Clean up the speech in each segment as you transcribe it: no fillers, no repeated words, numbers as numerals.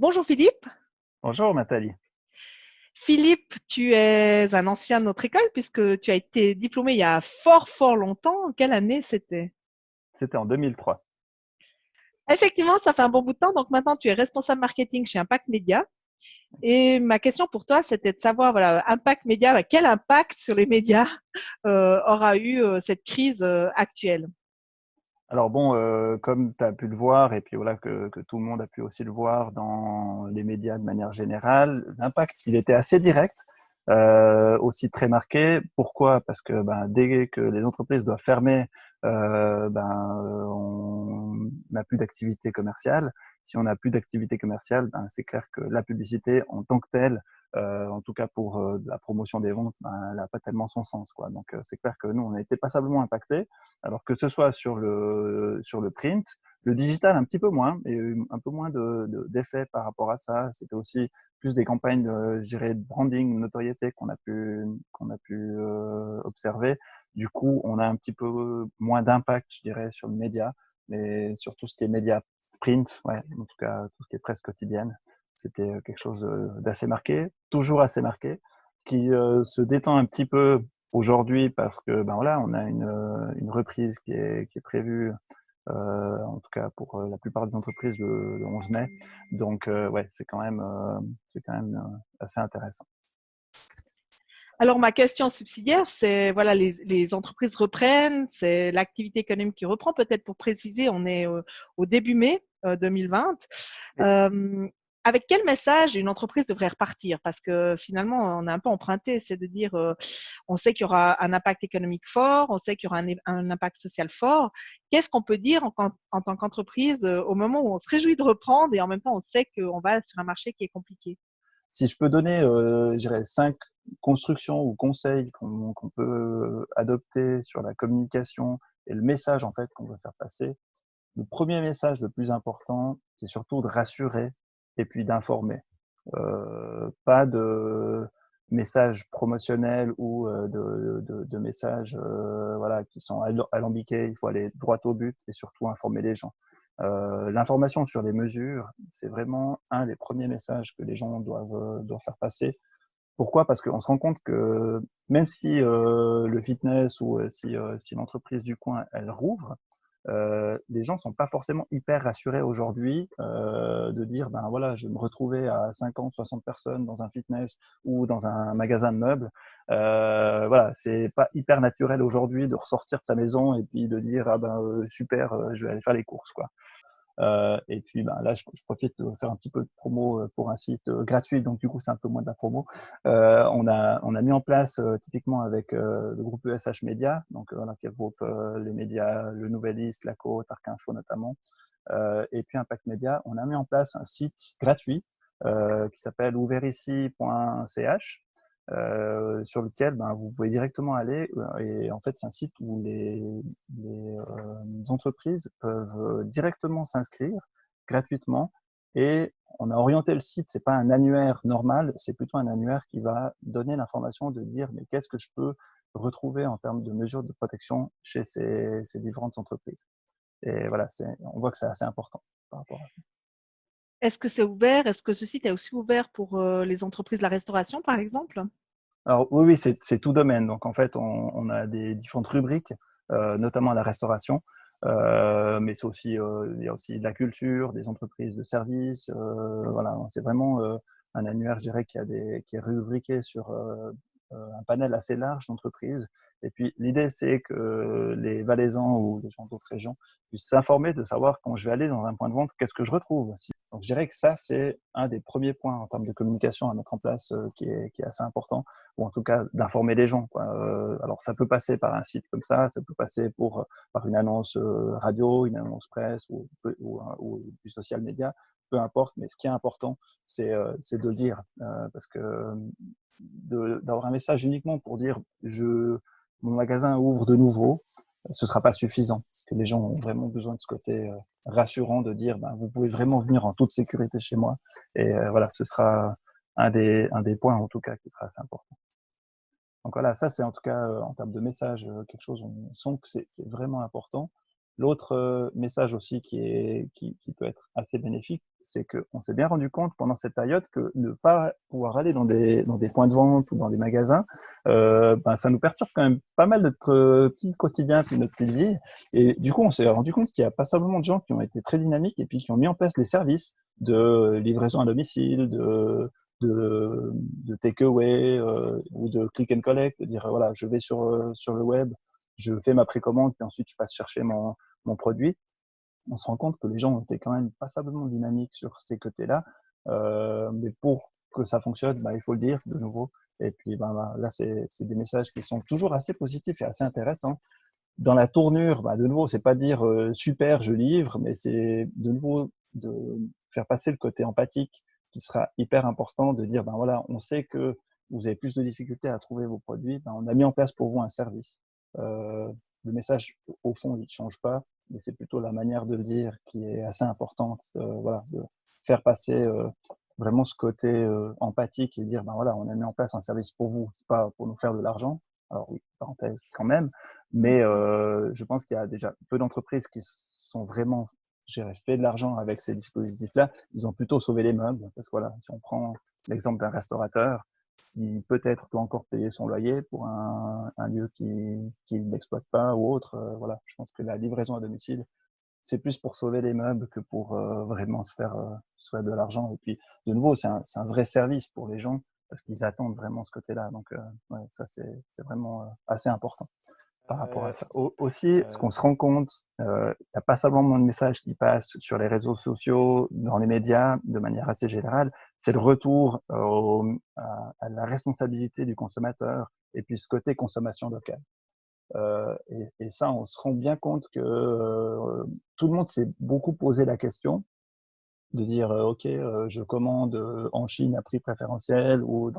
Bonjour Philippe. Bonjour Nathalie. Philippe, tu es un ancien de notre école puisque tu as été diplômé il y a fort longtemps. Quelle année c'était? C'était en 2003. Effectivement, ça fait un bon bout de temps. Donc maintenant, tu es responsable marketing chez Impact Média. Et ma question pour toi, c'était de savoir, voilà, Impact Média, quel impact sur les médias aura eu cette crise actuelle? Alors bon, comme tu as pu le voir, et puis voilà que tout le monde a pu aussi le voir dans les médias de manière générale, l'impact, il était assez direct, aussi très marqué. Pourquoi? Parce que dès que les entreprises doivent fermer, on n'a plus d'activité commerciale. Si on n'a plus d'activité commerciale, c'est clair que la publicité en tant que telle, en tout cas pour la promotion des ventes, elle n'a pas tellement son sens, quoi. Donc c'est clair que nous, on a été passablement impactés. Alors que ce soit sur le print, le digital un petit peu moins, et un peu moins d'effet par rapport à ça. C'était aussi plus des campagnes, je dirais, de branding, de notoriété qu'on a pu observer. Du coup, on a un petit peu moins d'impact, je dirais, sur le média, mais sur tout ce qui est média print, ouais, en tout cas tout ce qui est presse quotidienne, c'était quelque chose d'assez marqué, toujours assez marqué, qui se détend un petit peu aujourd'hui parce que voilà, on a une reprise qui est prévue, en tout cas pour la plupart des entreprises le 11 mai. Donc ouais, c'est quand même assez intéressant. Alors, ma question subsidiaire, c'est, voilà, les entreprises reprennent, c'est l'activité économique qui reprend. Peut-être pour préciser, on est au début mai 2020. Euh, avec quel message une entreprise devrait repartir? Parce que finalement, on a un peu emprunté, c'est de dire, on sait qu'il y aura un impact économique fort, on sait qu'il y aura un impact social fort. Qu'est-ce qu'on peut dire en tant qu'entreprise au moment où on se réjouit de reprendre et en même temps, on sait qu'on va sur un marché qui est compliqué? Si je peux donner, je dirais 5 constructions ou conseils qu'on peut adopter sur la communication et le message en fait qu'on veut faire passer. Le premier message le plus important, c'est surtout de rassurer et puis d'informer. Pas de messages promotionnels ou de messages voilà, qui sont alambiqués. Il faut aller droit au but et surtout informer les gens. L'information sur les mesures, c'est vraiment un des premiers messages que les gens doivent faire passer. Pourquoi? Parce qu'on se rend compte que même si le fitness ou si l'entreprise du coin, elle rouvre, les gens sont pas forcément hyper rassurés aujourd'hui de dire ben voilà, je vais me retrouver à 50, 60 personnes dans un fitness ou dans un magasin de meubles. Voilà, c'est pas hyper naturel aujourd'hui de ressortir de sa maison et puis de dire ah ben super, je vais aller faire les courses, quoi. Et puis là, je profite de faire un petit peu de promo pour un site gratuit, donc du coup, c'est un peu moins de la promo. On a mis en place typiquement avec le groupe ESH Média, donc voilà, qui regroupe les médias, le Nouvelliste, La Côte, Arc Info notamment, et puis Impact Média. On a mis en place un site gratuit qui s'appelle ouverici.ch, sur lequel vous pouvez directement aller. Et en fait, c'est un site où les entreprises peuvent directement s'inscrire gratuitement. Et on a orienté le site, c'est pas un annuaire normal, c'est plutôt un annuaire qui va donner l'information de dire mais qu'est-ce que je peux retrouver en termes de mesures de protection chez ces différentes entreprises. Et voilà, on voit que c'est assez important par rapport à ça. Est-ce que c'est ouvert? Est-ce que ce site est aussi ouvert pour les entreprises de la restauration, par exemple? Alors oui, c'est tout domaine. Donc en fait, on a des différentes rubriques, notamment la restauration, mais il y a aussi de la culture, des entreprises de services. Voilà, c'est vraiment un annuaire, je dirais, qui est rubriqué sur un panel assez large d'entreprises. Et puis l'idée, c'est que les Valaisans ou les gens d'autres régions puissent s'informer de savoir quand je vais aller dans un point de vente, qu'est-ce que je retrouve. Donc je dirais que ça, c'est un des premiers points en termes de communication à mettre en place qui est assez important, ou en tout cas d'informer les gens, quoi. Alors ça peut passer par un site comme ça peut passer par une annonce radio, une annonce presse ou du social media, peu importe, mais ce qui est important, c'est de le dire, parce que d'avoir un message uniquement pour dire mon magasin ouvre de nouveau, ce sera pas suffisant, parce que les gens ont vraiment besoin de ce côté rassurant de dire vous pouvez vraiment venir en toute sécurité chez moi. Et voilà, ce sera un des points en tout cas qui sera assez important. Donc voilà, ça c'est en tout cas en termes de message quelque chose, on sent que c'est vraiment important. L'autre message aussi qui peut être assez bénéfique, c'est qu'on s'est bien rendu compte pendant cette période que ne pas pouvoir aller dans des points de vente ou dans des magasins, ça nous perturbe quand même pas mal notre petit quotidien puis notre petite vie. Et du coup, on s'est rendu compte qu'il y a passablement de gens qui ont été très dynamiques et puis qui ont mis en place les services de livraison à domicile, de takeaway ou de click and collect, de dire voilà, je vais sur le web, je fais ma précommande, puis ensuite je passe chercher mon produit. On se rend compte que les gens ont été quand même passablement dynamiques sur ces côtés-là. Mais pour que ça fonctionne, il faut le dire de nouveau. Et puis là, c'est des messages qui sont toujours assez positifs et assez intéressants. Dans la tournure, de nouveau, c'est pas dire super, je livre, mais c'est de nouveau de faire passer le côté empathique qui sera hyper important, de dire voilà, on sait que vous avez plus de difficultés à trouver vos produits, on a mis en place pour vous un service. Le message, au fond, il ne change pas, mais c'est plutôt la manière de le dire qui est assez importante, voilà, de faire passer vraiment ce côté empathique et dire voilà, on a mis en place un service pour vous, c'est pas pour nous faire de l'argent. Alors oui, parenthèse quand même, mais je pense qu'il y a déjà peu d'entreprises qui sont vraiment fait de l'argent avec ces dispositifs-là. Ils ont plutôt sauvé les meubles, parce que voilà, si on prend l'exemple d'un restaurateur, qui peut-être doit encore payer son loyer pour un lieu qui n'exploite pas ou autre. Voilà, je pense que la livraison à domicile, c'est plus pour sauver les meubles que pour vraiment se faire de l'argent. Et puis, de nouveau, c'est un vrai service pour les gens parce qu'ils attendent vraiment ce côté-là. Donc, ouais, ça, c'est vraiment assez important par rapport à ça. Aussi, ce qu'on se rend compte, il n'y a pas seulement de messages qui passent sur les réseaux sociaux, dans les médias, de manière assez générale, c'est le retour à la responsabilité du consommateur et puis ce côté consommation locale. Et ça, on se rend bien compte que tout le monde s'est beaucoup posé la question de dire ok, je commande en Chine à prix préférentiel ou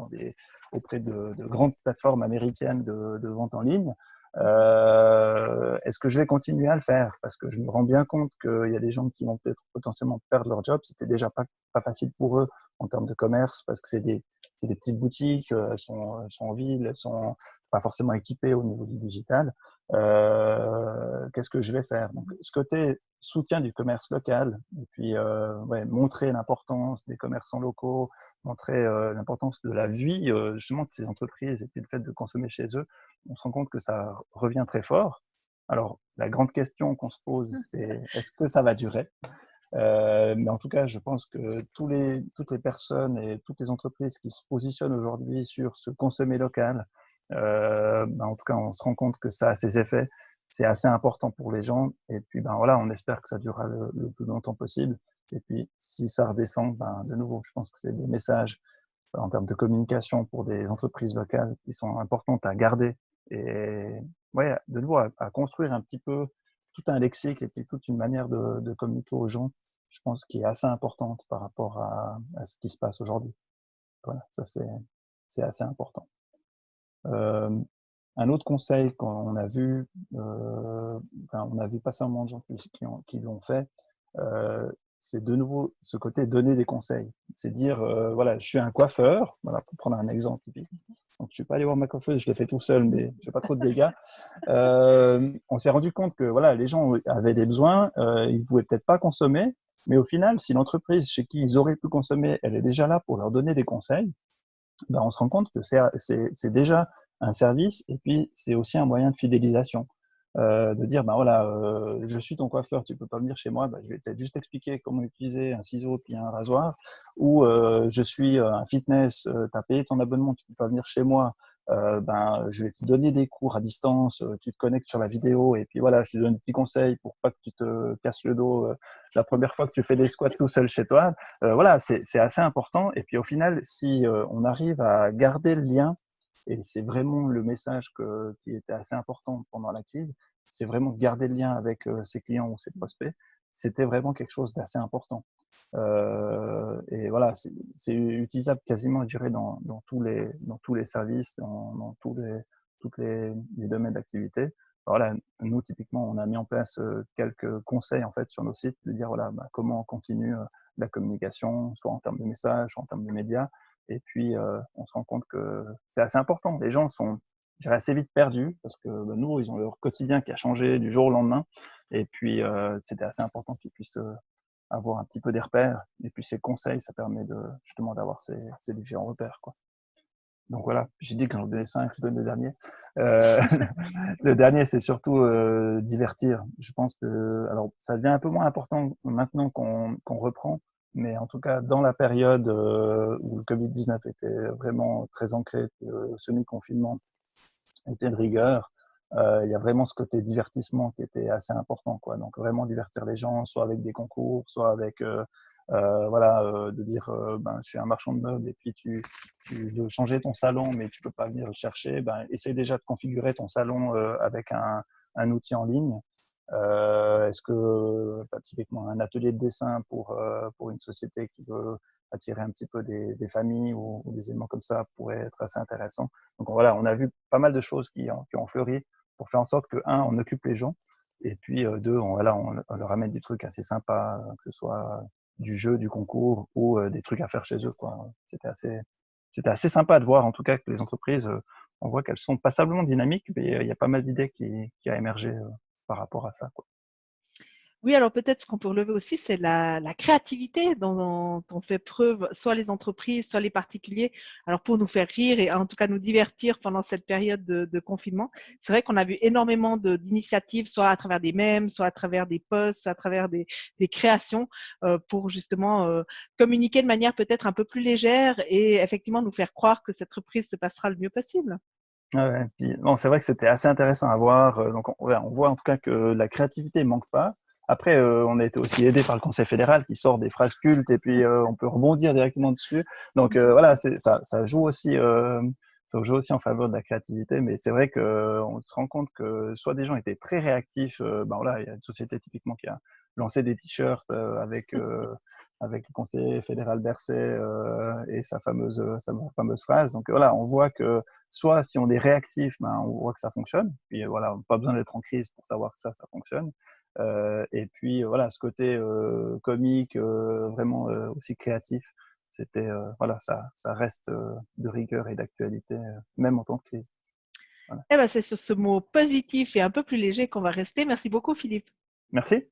auprès de grandes plateformes américaines de vente en ligne. Est-ce que je vais continuer à le faire? Parce que je me rends bien compte qu'il y a des gens qui vont peut-être potentiellement perdre leur job. C'était déjà pas facile pour eux en termes de commerce parce que c'est des petites boutiques, elles sont en ville, elles sont pas forcément équipées au niveau du digital. Qu'est-ce que je vais faire? Donc, ce côté soutien du commerce local et puis montrer l'importance des commerçants locaux, montrer l'importance de la vie justement de ces entreprises et puis le fait de consommer chez eux, on se rend compte que ça revient très fort. Alors, la grande question qu'on se pose, c'est est-ce que ça va durer? Mais en tout cas, je pense que toutes les personnes et toutes les entreprises qui se positionnent aujourd'hui sur ce consommer local, en tout cas, on se rend compte que ça a ses effets. C'est assez important pour les gens. Et puis, voilà, on espère que ça durera le plus longtemps possible. Et puis, si ça redescend, de nouveau, je pense que c'est des messages en termes de communication pour des entreprises locales qui sont importantes à garder et ouais, de nouveau à construire un petit peu tout un lexique et puis toute une manière de communiquer aux gens, je pense, qui est assez importante par rapport à ce qui se passe aujourd'hui. Voilà, ça c'est assez important. Un autre conseil qu'on a vu, on a vu pas seulement de gens qui l'ont fait, c'est de nouveau ce côté donner des conseils. C'est dire, voilà, je suis un coiffeur, voilà, pour prendre un exemple typique. Donc, je suis pas allé voir ma coiffeuse, je l'ai fait tout seul, mais je fais pas trop de dégâts. On s'est rendu compte que voilà, les gens avaient des besoins, ils pouvaient peut-être pas consommer, mais au final, si l'entreprise chez qui ils auraient pu consommer, elle est déjà là pour leur donner des conseils, on se rend compte que c'est déjà un service et puis c'est aussi un moyen de fidélisation. De dire, voilà, je suis ton coiffeur, tu peux pas venir chez moi, je vais peut-être juste expliquer comment utiliser un ciseau puis un rasoir. Ou je suis un fitness, tu as payé ton abonnement, tu peux pas venir chez moi, je vais te donner des cours à distance, tu te connectes sur la vidéo et puis voilà, je te donne des petits conseils pour pas que tu te casses le dos la première fois que tu fais des squats tout seul chez toi. Voilà, c'est assez important. Et puis au final, si on arrive à garder le lien, et c'est vraiment le message qui était assez important pendant la crise, c'est vraiment garder le lien avec ses clients ou ses prospects. C'était vraiment quelque chose d'assez important. Et voilà, c'est utilisable quasiment, je dirais, dans tous les services, dans tous les domaines d'activité. Voilà, nous, typiquement, on a mis en place quelques conseils en fait sur nos sites de dire voilà, comment on continue la communication, soit en termes de messages, soit en termes de médias. Et puis, on se rend compte que c'est assez important. Les gens sont dirais, assez vite perdu parce que nous, ils ont leur quotidien qui a changé du jour au lendemain. Et puis, c'était assez important qu'ils puissent avoir un petit peu des repères. Et puis, ces conseils, ça permet justement d'avoir ces différents repères, quoi. Donc voilà, j'ai dit que j'en donnais 5, je donne le dernier. Euh, le dernier, c'est surtout divertir. Je pense que, alors, ça devient un peu moins important maintenant qu'on reprend, mais en tout cas, dans la période où le Covid-19 était vraiment très ancré, le semi-confinement était de rigueur, il y a vraiment ce côté divertissement qui était assez important, quoi. Donc vraiment divertir les gens, soit avec des concours, soit avec voilà, de dire ben, je suis un marchand de meubles et puis tu veux changer ton salon mais tu peux pas venir le chercher, ben, essaye déjà de configurer ton salon avec un outil en ligne. Est-ce que bah, typiquement un atelier de dessin pour une société qui veut attirer un petit peu des familles ou des éléments comme ça pourrait être assez intéressant. Donc voilà, on a vu pas mal de choses qui ont fleuri pour faire en sorte que, un, on occupe les gens, et puis deux, voilà, on leur amène des trucs assez sympas, que ce soit du jeu, du concours ou des trucs à faire chez eux, quoi. C'était assez sympa de voir, en tout cas, que les entreprises, on voit qu'elles sont passablement dynamiques, mais il y a pas mal d'idées qui a émergé par rapport à ça, quoi. Oui, alors peut-être ce qu'on peut relever aussi, c'est la créativité dont on fait preuve, soit les entreprises, soit les particuliers, alors pour nous faire rire et en tout cas nous divertir pendant cette période de confinement. C'est vrai qu'on a vu énormément d'initiatives, soit à travers des mèmes, soit à travers des posts, soit à travers des créations pour justement communiquer de manière peut-être un peu plus légère et effectivement nous faire croire que cette reprise se passera le mieux possible. Ouais, ouais. Puis, bon, c'est vrai que c'était assez intéressant à voir. Donc, on voit en tout cas que la créativité manque pas. Après, on a été aussi aidé par le Conseil fédéral qui sort des phrases cultes et puis on peut rebondir directement dessus. Donc voilà, ça joue aussi, ça joue aussi en faveur de la créativité. Mais c'est vrai que on se rend compte que soit des gens étaient très réactifs. Ben voilà, il y a une société typiquement qui a lancé des t-shirts avec le conseiller fédéral Berset et sa fameuse phrase. Donc voilà, on voit que soit si on est réactif, ben, on voit que ça fonctionne. Puis voilà, pas besoin d'être en crise pour savoir que ça fonctionne. Et puis voilà, ce côté comique, vraiment aussi créatif, c'était voilà, ça reste de rigueur et d'actualité, même en temps de crise. Voilà. Eh ben, c'est sur ce mot positif et un peu plus léger qu'on va rester. Merci beaucoup, Philippe. Merci.